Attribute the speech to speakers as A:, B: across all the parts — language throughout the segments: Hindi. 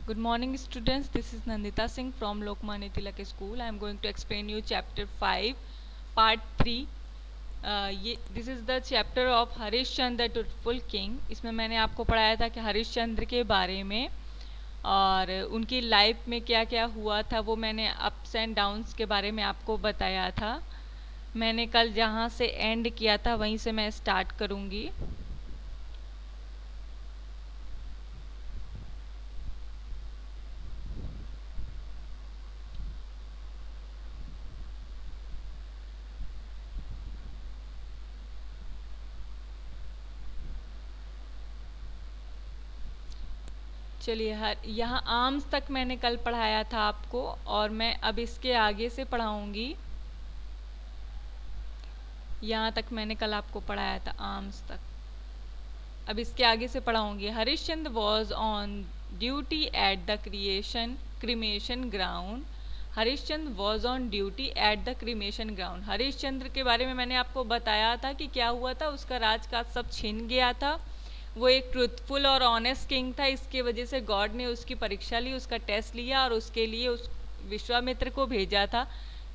A: Good morning students, this is Nandita Singh from Lokmanya Tilak School. I am going to explain you chapter 5 part 3. This is the chapter of Harishchandra the truthful king. इसमें मैंने आपको पढ़ाया था कि हरिश्चंद्र के बारे में और उनकी लाइफ में क्या क्या हुआ था, वो मैंने अप्स एंड डाउन्स के बारे में आपको बताया था। मैंने कल जहाँ से एंड किया था वहीं से मैं स्टार्ट करूँगी। चलिए, यहाँ आर्म्स तक मैंने कल पढ़ाया था आपको और मैं अब इसके आगे से पढ़ाऊँगी। यहाँ तक मैंने कल आपको पढ़ाया था आर्म्स तक, अब इसके आगे से पढ़ाऊँगी। Harishchandra was on duty at the cremation ground. Harishchandra was on duty at the cremation ground. Harishchandra के बारे में मैंने आपको बताया था कि क्या हुआ था, उसका राजकाज सब छिन गया था। वो एक ट्रूथफुल और ऑनेस्ट किंग था, इसके वजह से गॉड ने उसकी परीक्षा ली, उसका टेस्ट लिया और उसके लिए उस विश्वामित्र को भेजा था,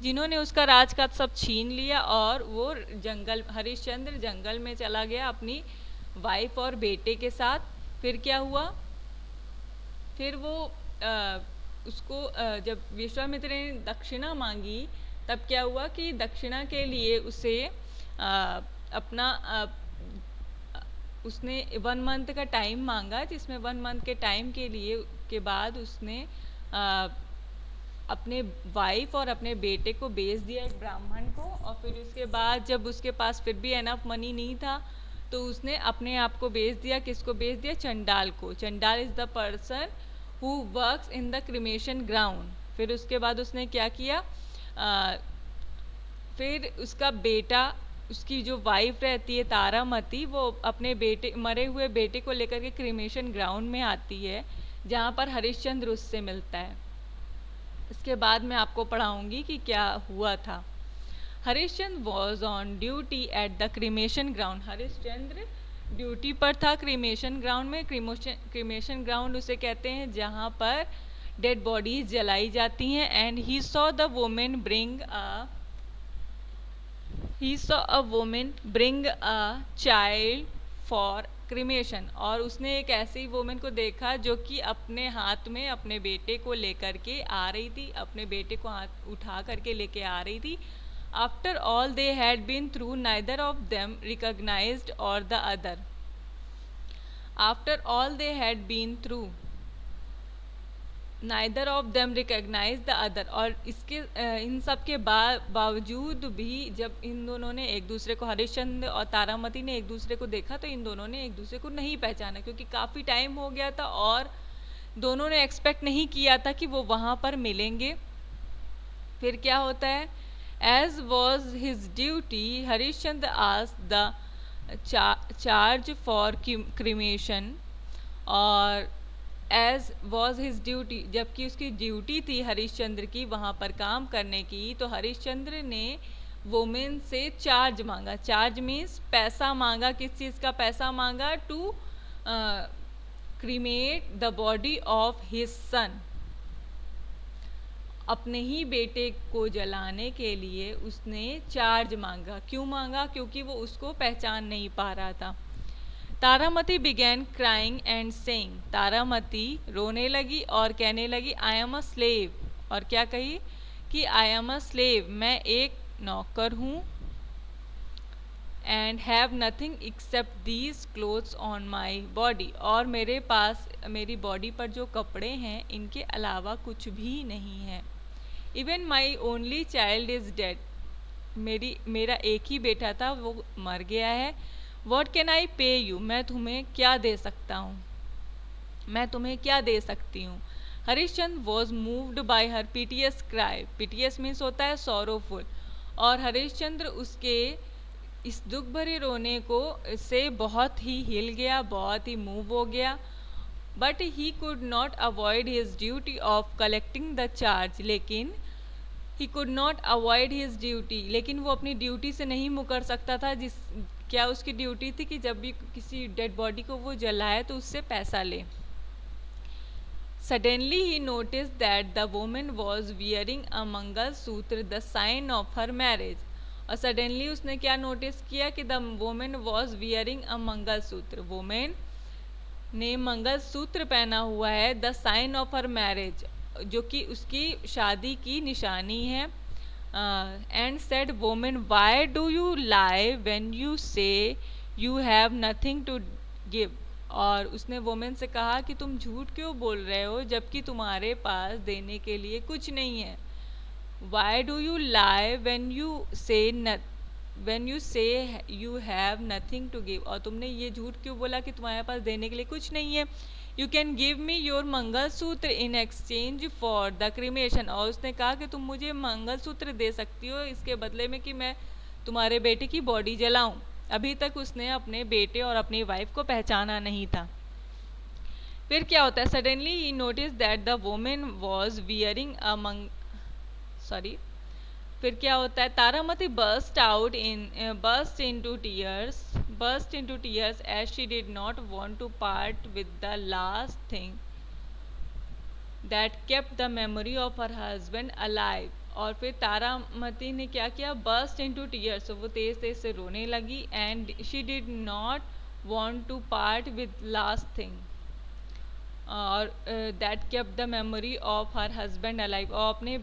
A: जिन्होंने उसका राजकाज सब छीन लिया और वो हरिश्चंद्र जंगल में चला गया अपनी वाइफ और बेटे के साथ। फिर क्या हुआ, फिर वो उसको जब विश्वामित्र ने दक्षिणा मांगी तब क्या हुआ कि दक्षिणा के लिए उसे अपना उसने 1 मंथ का टाइम मांगा, जिसमें 1 मंथ के टाइम के लिए के बाद उसने अपने वाइफ और अपने बेटे को बेच दिया एक ब्राह्मण को। और फिर उसके बाद जब उसके पास फिर भी एनफ मनी नहीं था तो उसने अपने आप को बेच दिया। किसको बेच दिया? चंडाल को। चंडाल is the person who works in the cremation ground. फिर उसके बाद उसने क्या किया, फिर उसका बेटा, उसकी जो वाइफ रहती है तारामती, वो अपने बेटे, मरे हुए बेटे को लेकर के क्रिमेशन ग्राउंड में आती है, जहाँ पर हरिश्चंद्र उससे मिलता है। इसके बाद मैं आपको पढ़ाऊँगी कि क्या हुआ था। Harishchandra was on duty at the cremation ground. Harishchandra duty पर था क्रिमेशन ग्राउंड में। क्रिमेशन ग्राउंड उसे कहते हैं जहाँ पर डेड बॉडीज जलाई जाती हैं। And he saw the women bring a child for cremation. और उसने एक ऐसी वुमेन को देखा जो कि अपने हाथ में अपने बेटे को लेकर के आ रही थी, अपने बेटे को हाथ उठा करके लेके आ रही थी। After all they had been through, neither of them recognised और the other. After all they had been through, neither of them recognise the other. और इसके इन सब के बावजूद भी जब इन दोनों ने एक दूसरे को, हरिश्चंद्र और तारामती ने एक दूसरे को देखा तो इन दोनों ने एक दूसरे को नहीं पहचाना, क्योंकि काफ़ी टाइम हो गया था और दोनों ने एक्सपेक्ट नहीं किया था कि वो वहाँ पर मिलेंगे। फिर क्या होता है, as was his duty Harishchandra आज द चार्ज फॉर क्रिमेशन। और एज वॉज हिज ड्यूटी, जबकि उसकी ड्यूटी थी हरिश्चंद्र की वहाँ पर काम करने की, तो हरिश्चंद्र ने वुमेन से चार्ज मांगा। चार्ज मीन्स पैसा मांगा। किस चीज़ का पैसा मांगा? To cremate the body of his son. अपने ही बेटे को जलाने के लिए उसने चार्ज मांगा। क्यों मांगा? क्योंकि वो उसको पहचान नहीं पा रहा था। Taramati began crying and saying. Taramati रोने लगी और कहने लगी, आई एम अ स्लेव। और क्या कही कि आई एम अ स्लेव, मैं एक नौकर हूँ। And have nothing accept these clothes on my body. और मेरे पास, मेरी बॉडी पर जो कपड़े हैं इनके अलावा कुछ भी नहीं है। Even my only child is dead. मेरा एक ही बेटा था, वो मर गया है। वॉट कैन आई पे यू? मैं तुम्हें क्या दे सकता हूँ, मैं तुम्हें क्या दे सकती हूँ। Harishchandra was moved by her PTS cry. PTS means होता है सॉरोफुल। और हरिश्चंद्र उसके इस दुख भरे रोने को से बहुत ही हिल गया, बहुत ही मूव हो गया। But he could not avoid his duty of collecting the charge. लेकिन he could not avoid his duty, लेकिन वो अपनी ड्यूटी से नहीं मुकर सकता था। क्या उसकी ड्यूटी थी कि जब भी किसी डेड बॉडी को वो जलाए तो उससे पैसा ले। Suddenly he noticed that the woman was wearing a मंगल सूत्र, the sign of her marriage. और सडनली उसने क्या नोटिस किया कि the women was wearing a mangalsutra, women ने मंगल सूत्र पहना हुआ है, the sign of her marriage, जो कि उसकी शादी की निशानी है. And said women why do you lie when you say you have nothing to give. और उसने वोमेन से कहा कि तुम झूठ क्यों बोल रहे हो जबकि तुम्हारे पास देने के लिए कुछ नहीं है. Why do you lie when you say you have nothing to give. और तुमने ये झूठ क्यों बोला कि तुम्हारे पास देने के लिए कुछ नहीं है. You can give me your mangalsutra in exchange for the cremation. और उसने कहा कि तुम मुझे मंगलसूत्र दे सकती हो इसके बदले में कि मैं तुम्हारे बेटे की बॉडी जलाऊं. अभी तक उसने अपने बेटे और अपनी वाइफ को पहचाना नहीं था. फिर क्या होता है, suddenly he notice that the women was wearing अ फिर क्या होता है, Taramati burst into tears as she did not want to part with the last thing that kept the memory of her husband alive. और फिर तारामती ने क्या किया, burst into tears, वो तेज तेज से रोने लगी. and she did not want to part with last thing और that kept the memory of her husband alive. और अपने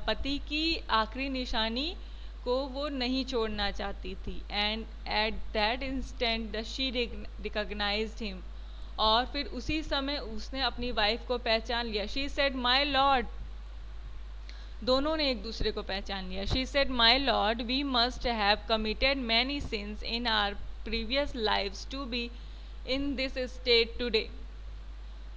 A: पति की आखिरी निशानी को वो नहीं छोड़ना चाहती थी. And at that instant she recognised him. और फिर उसी समय उसने अपनी वाइफ को पहचान लिया. She said my lord. दोनों ने एक दूसरे को पहचान लिया. She said my lord we must have committed many sins in our previous lives to be in this state today.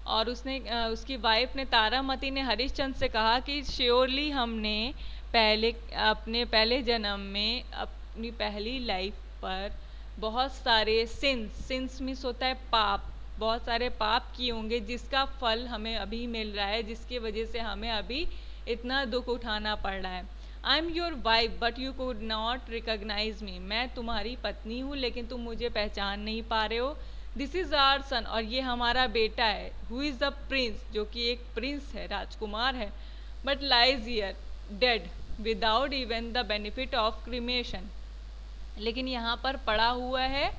A: और उसकी वाइफ ने, तारामती ने हरिश्चंद्र से कहा कि श्योरली हमने अपने पहले जन्म में अपनी पहली लाइफ पर बहुत सारे सिंस मीन्स होता है पाप, बहुत सारे पाप किए होंगे जिसका फल हमें अभी मिल रहा है, जिसकी वजह से हमें अभी इतना दुख उठाना पड़ रहा है. I am your wife but you could not recognise me. मैं तुम्हारी पत्नी हूँ लेकिन तुम मुझे पहचान नहीं पा रहे हो. दिस इज़ आवर सन. और ये हमारा बेटा है. हु इज़ द प्रिंस, जो कि एक प्रिंस है, राजकुमार है. But lies here dead without even the benefit of cremation. लेकिन यहाँ पर पड़ा हुआ है,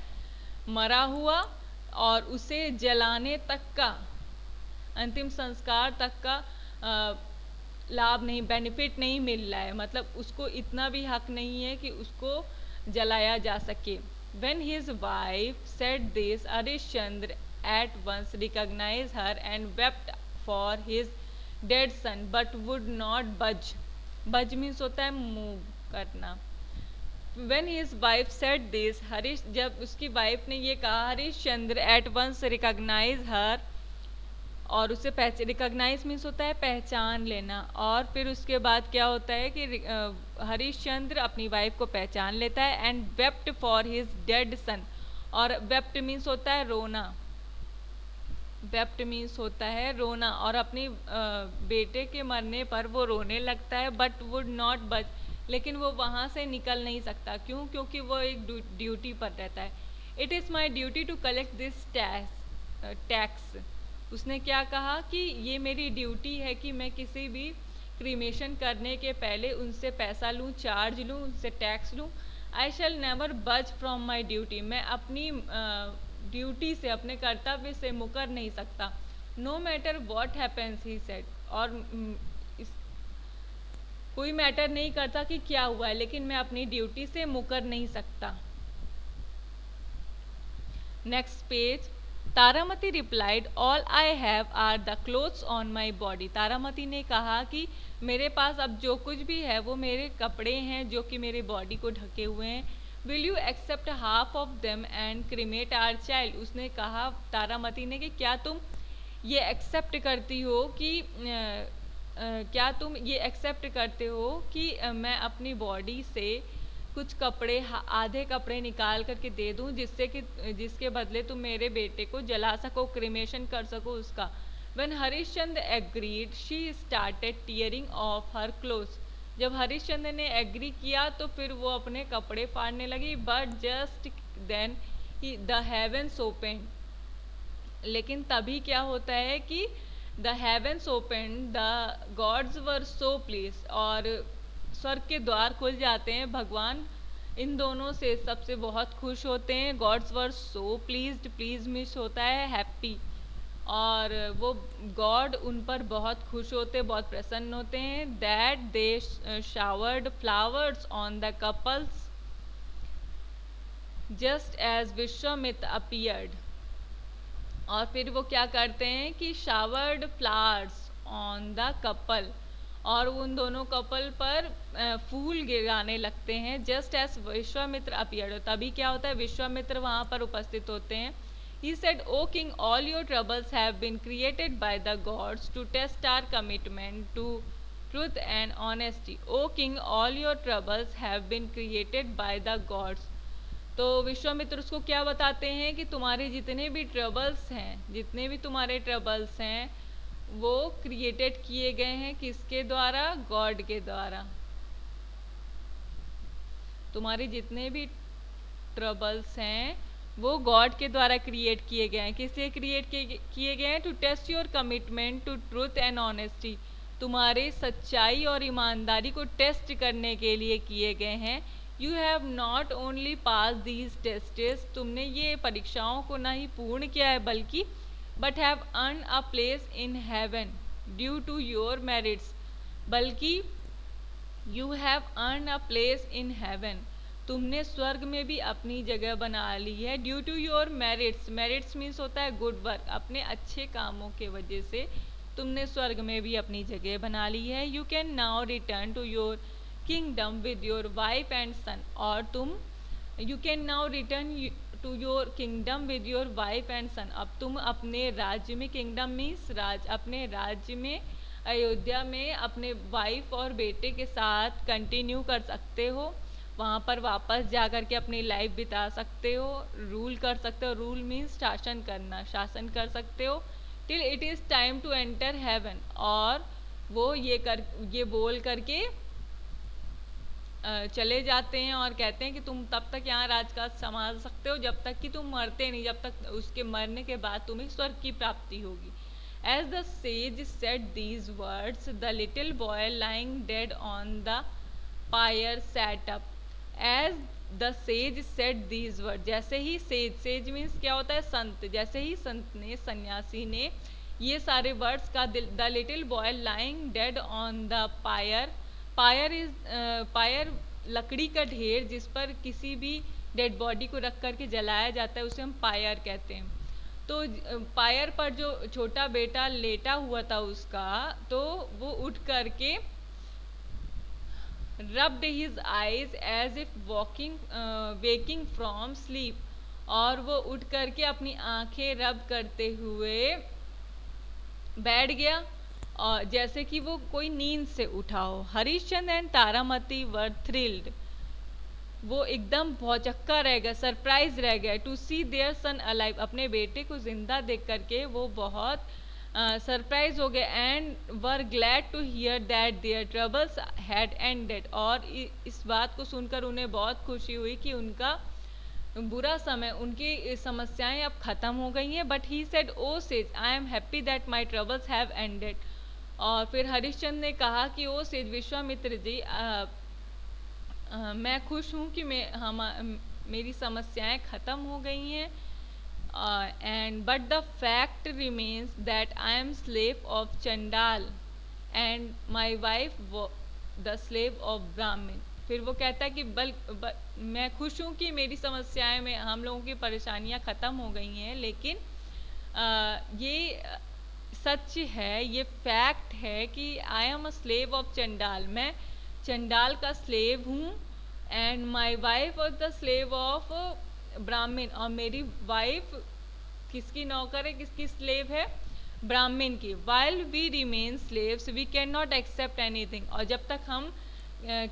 A: मरा हुआ, और उसे जलाने तक का, अंतिम संस्कार तक का लाभ नहीं, बेनिफिट नहीं मिल रहा है. मतलब उसको इतना भी हक नहीं है कि उसको जलाया जा सके. When his wife said this, Harishchandra at once recognized her and wept for his dead son, but would not budge. Budge means होता है move करना. When his wife said this, जब उसकी वाइफ ने ये कहा, Harishchandra at once recognized her, और उसे रिकॉग्नाइज मीन्स होता है पहचान लेना. और फिर उसके बाद क्या होता है कि हरिश्चंद्र अपनी वाइफ को पहचान लेता है. And wept for his dead son. और वेप्ट मीन्स होता है रोना. वेप्ट मीन्स होता है रोना. और अपनी बेटे के मरने पर वो रोने लगता है. बट वुड नॉट बच. लेकिन वो वहाँ से निकल नहीं सकता. क्यों? क्योंकि वो एक ड्यूटी पर रहता है. It is my duty to collect this tax. उसने क्या कहा कि ये मेरी ड्यूटी है कि मैं किसी भी क्रीमेशन करने के पहले उनसे पैसा लूँ, चार्ज लूँ, उनसे टैक्स लूँ. आई शैल नेवर बच फ्रॉम माई ड्यूटी. मैं अपनी ड्यूटी से, अपने कर्तव्य से मुकर नहीं सकता. No matter what happens he said. और कोई मैटर नहीं करता कि क्या हुआ है, लेकिन मैं अपनी ड्यूटी से मुकर नहीं सकता. Next page. Taramati replied all I have are the clothes on my body. Taramati ने कहा कि मेरे पास अब जो कुछ भी है वो मेरे कपड़े हैं जो कि मेरे बॉडी को ढके हुए हैं. Will you accept half of them and cremate our child. उसने कहा, तारामती ने, कि क्या तुम ये एक्सेप्ट करती हो कि मैं अपनी बॉडी से कुछ कपड़े, आधे कपड़े निकाल करके दे दूं जिसके बदले तुम मेरे बेटे को जला सको, क्रीमेशन कर सको उसका. When Harishchandra agreed, she started tearing off her clothes. जब हरिश्चंद्र ने एग्री किया तो फिर वो अपने कपड़े फाड़ने लगी. But just then the heavens opened. लेकिन तभी क्या होता है कि the havens open, the gods were so please, और स्वर्ग के द्वार खुल जाते हैं, भगवान इन दोनों से सबसे बहुत खुश होते हैं। Gods were so pleased, please miss होता है हैप्पी, और वो गॉड उन पर बहुत खुश होते, बहुत प्रसन्न होते हैं। That they showered flowers on the couples just as Vishwamitra appeared, और फिर वो क्या करते हैं कि showered flowers on the couple, और उन दोनों कपल पर फूल गिराने लगते हैं। जस्ट एज विश्वामित्र अपीयर्ड, तभी क्या होता है, विश्वामित्र वहाँ पर उपस्थित होते हैं। He said, "O king, all your troubles have been created by the gods to test our commitment to truth and honesty. O king, all your troubles have been created by the gods." तो विश्वामित्र उसको क्या बताते हैं कि तुम्हारे जितने भी ट्रबल्स हैं, जितने भी तुम्हारे ट्रबल्स हैं, वो क्रिएटेड किए गए हैं किसके द्वारा, गॉड के द्वारा। तुम्हारे जितने भी ट्रबल्स हैं वो गॉड के द्वारा क्रिएट किए गए हैं। किस लिए क्रिएट किए गए हैं, to test your commitment to truth and honesty, तुम्हारे सच्चाई और ईमानदारी को टेस्ट करने के लिए किए गए हैं। You have not only pass these tastes, तुमने ये परीक्षाओं को ना ही पूर्ण किया है बल्कि but have earn a place in heaven due to your merits, बल्कि you have earn a place in heaven, तुमने स्वर्ग में भी अपनी जगह बना ली है। Due to your merits, merits means होता है गुड वर्क, अपने अच्छे कामों के वजह से तुमने स्वर्ग में भी अपनी जगह बना ली है। You can now return to your kingdom with your wife and son, और तुम you can now return to your kingdom with your wife and son, अब तुम अपने राज्य में, किंगडम मीन्स राज, अपने राज्य में अयोध्या में अपने वाइफ और बेटे के साथ कंटिन्यू कर सकते हो, वहाँ पर वापस जा कर के अपनी लाइफ बिता सकते हो, रूल कर सकते हो, रूल मीन्स शासन करना, शासन कर सकते हो। Till it is time to enter heaven, और वो ये बोल करके चले जाते हैं और कहते हैं कि तुम तब तक यहाँ राजकाज संभाल सकते हो जब तक कि तुम मरते नहीं, जब तक उसके मरने के बाद तुम्हें स्वर्ग की प्राप्ति होगी। As the sage said these words, the little boy lying dead on the pyre sat up. As the sage said these words, जैसे ही सेज मीन्स क्या होता है, संत, जैसे ही संत ने, सन्यासी ने ये सारे वर्ड्स का, the little boy lying dead on the pyre, pyre लकड़ी का ढेर जिस पर किसी भी डेड बॉडी को रख करके जलाया जाता है, उसे हम पायर कहते हैं। तो पायर पर जो छोटा बेटा लेटा हुआ था उसका, तो वो उठ करके rubbed his eyes as if waking from sleep, और वो उठ करके अपनी आंखें रब करते हुए बैठ गया, और जैसे कि वो कोई नींद से उठा हो। Harishchandra and Taramati were thrilled, वो एकदम भौचक्का रह गया, सरप्राइज रह गया, to see their son alive, अपने बेटे को जिंदा देख करके वो बहुत सरप्राइज हो गए। And were glad to hear that their troubles had ended, और इस बात को सुनकर उन्हें बहुत खुशी हुई कि उनका बुरा समय, उनकी समस्याएं अब ख़त्म हो गई हैं। But he said, O sage, I am happy that my troubles have ended, और फिर हरिश्चंद्र ने कहा कि ओ सेज, विश्वामित्र जी, मैं खुश हूँ कि मेरी समस्याएं ख़त्म हो गई हैं। And but the fact remains that I am slave of chandal and my wife the slave of Brahmin. फिर वो कहता है कि मैं खुश हूँ कि मेरी समस्याएं में, हम लोगों की परेशानियां ख़त्म हो गई हैं, लेकिन ये सच है, ये फैक्ट है कि I am a slave of चंडाल, मैं चंडाल का स्लेव हूँ। And my wife was the slave of ब्राह्मण, और मेरी वाइफ किसकी नौकर है, किसकी स्लेव है, ब्राह्मण की। While we remain slaves we can not accept anything, और जब तक हम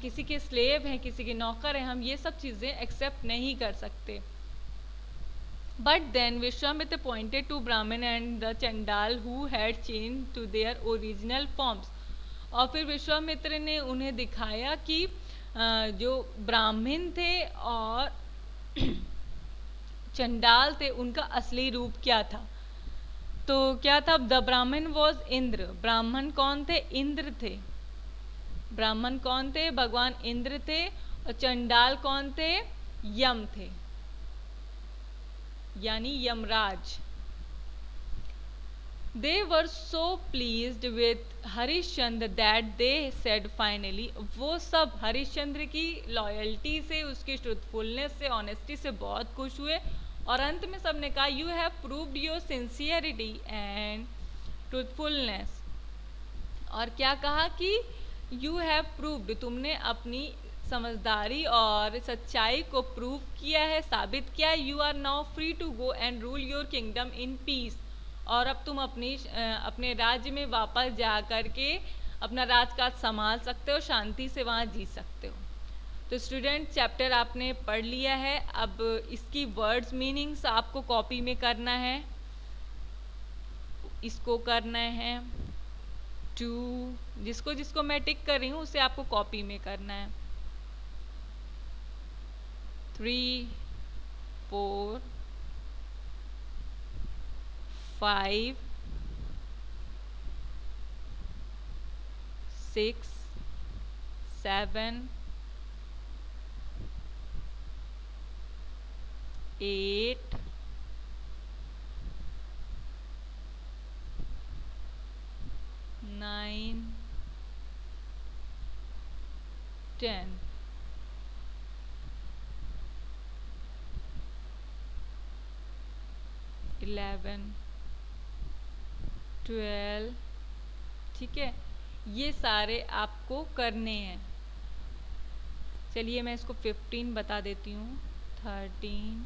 A: किसी के स्लेव हैं, किसी के नौकर हैं, हम ये सब चीज़ें एक्सेप्ट नहीं कर सकते। But then Vishwamitra pointed to Brahmin and the chandal who had change to their original forms, और फिर विश्वामित्र ने उन्हें दिखाया कि जो ब्राह्मण थे और चंडाल थे, उनका असली रूप क्या था। तो क्या था, द ब्राह्मण वॉज इंद्र, ब्राह्मण कौन थे, इंद्र थे। ब्राह्मण कौन थे, भगवान इंद्र थे। और चंडाल कौन थे, यम थे, यानी Yamraj. They were so pleased with Harishchandra that they said finally, वो सब हरिश्चंद्र की लॉयल्टी से, उसकी ट्रूथफुलनेस से, ऑनेस्टी से बहुत खुश हुए। और अंत में सब ने कहा, you have proved your sincerity and truthfulness. और क्या कहा कि यू हैव प्रूव्ड, तुमने अपनी समझदारी और सच्चाई को प्रूव किया है, साबित किया है। You are now free to go and rule your kingdom in peace. और अब तुम अपने राज्य में वापस जा कर के अपना राजकाज संभाल सकते हो, शांति से वहाँ जी सकते हो। तो स्टूडेंट, चैप्टर आपने पढ़ लिया है। अब इसकी वर्ड्स मीनिंग्स आपको कॉपी में करना है। इसको करना है टू, जिसको जिसको मैं टिक कर रही हूँ उसे आपको कॉपी में करना है। 3, 4, 5, 6, 7, 8, 9, 10। 11, 12। ठीक है, ये सारे आपको करने हैं। चलिए मैं इसको 15 बता देती हूँ। 13,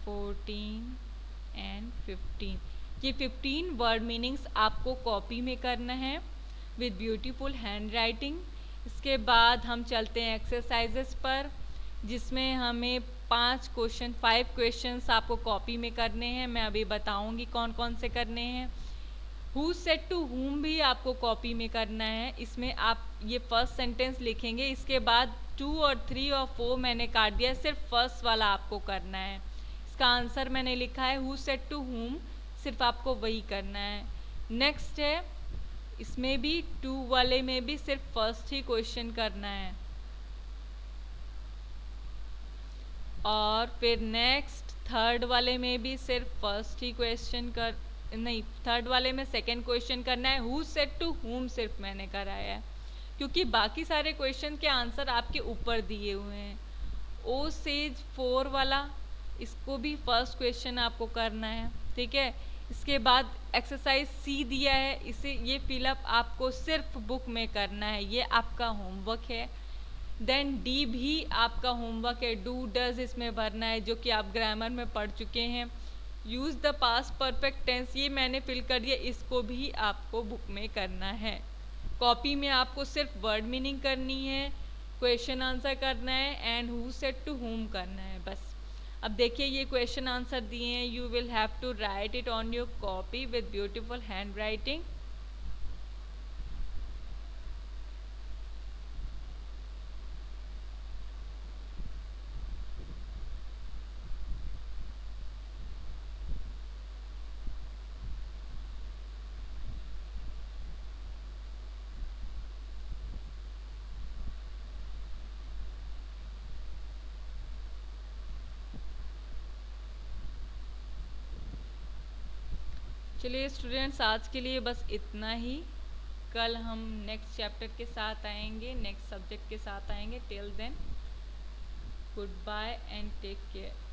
A: 14 एंड 15। ये 15 वर्ड मीनिंग्स आपको कॉपी में करना है विद ब्यूटीफुल हैंड राइटिंग। इसके बाद हम चलते हैं एक्सरसाइजेस पर, जिसमें हमें 5 क्वेश्चंस आपको कॉपी में करने हैं। मैं अभी बताऊंगी कौन कौन से करने हैं। हु सेड टू हुम भी आपको कॉपी में करना है। इसमें आप ये फर्स्ट सेंटेंस लिखेंगे, इसके बाद 2 और 3 और 4 मैंने काट दिया, सिर्फ फर्स्ट वाला आपको करना है। इसका आंसर मैंने लिखा है हु सेड टू हुम, सिर्फ आपको वही करना है। नेक्स्ट है, इसमें भी 2 वाले में भी सिर्फ फर्स्ट ही क्वेश्चन करना है। और फिर नेक्स्ट थर्ड वाले में भी सिर्फ फर्स्ट ही क्वेश्चन थर्ड वाले में सेकंड क्वेश्चन करना है। हु सेड टू हुम सिर्फ मैंने कराया है, क्योंकि बाकी सारे क्वेश्चन के आंसर आपके ऊपर दिए हुए हैं। ओ सेज 4 वाला, इसको भी फर्स्ट क्वेश्चन आपको करना है। ठीक है, इसके बाद एक्सरसाइज सी दिया है, इसे ये फिलअप आपको सिर्फ बुक में करना है, ये आपका होमवर्क है। देन डी भी आपका होमवर्क है, डू डज इसमें भरना है, जो कि आप ग्रामर में पढ़ चुके हैं। Use the past perfect tense, ये मैंने फिल कर दिया, इसको भी आपको बुक में करना है। कॉपी में आपको सिर्फ वर्ड मीनिंग करनी है, क्वेश्चन आंसर करना है and who said to whom करना है, बस। अब देखिए ये क्वेश्चन आंसर दिए हैं, you will have to write it on your copy with beautiful handwriting. चलिए स्टूडेंट्स, आज के लिए बस इतना ही। कल हम नेक्स्ट चैप्टर के साथ आएंगे, नेक्स्ट सब्जेक्ट के साथ आएंगे। Till then, goodbye and take care.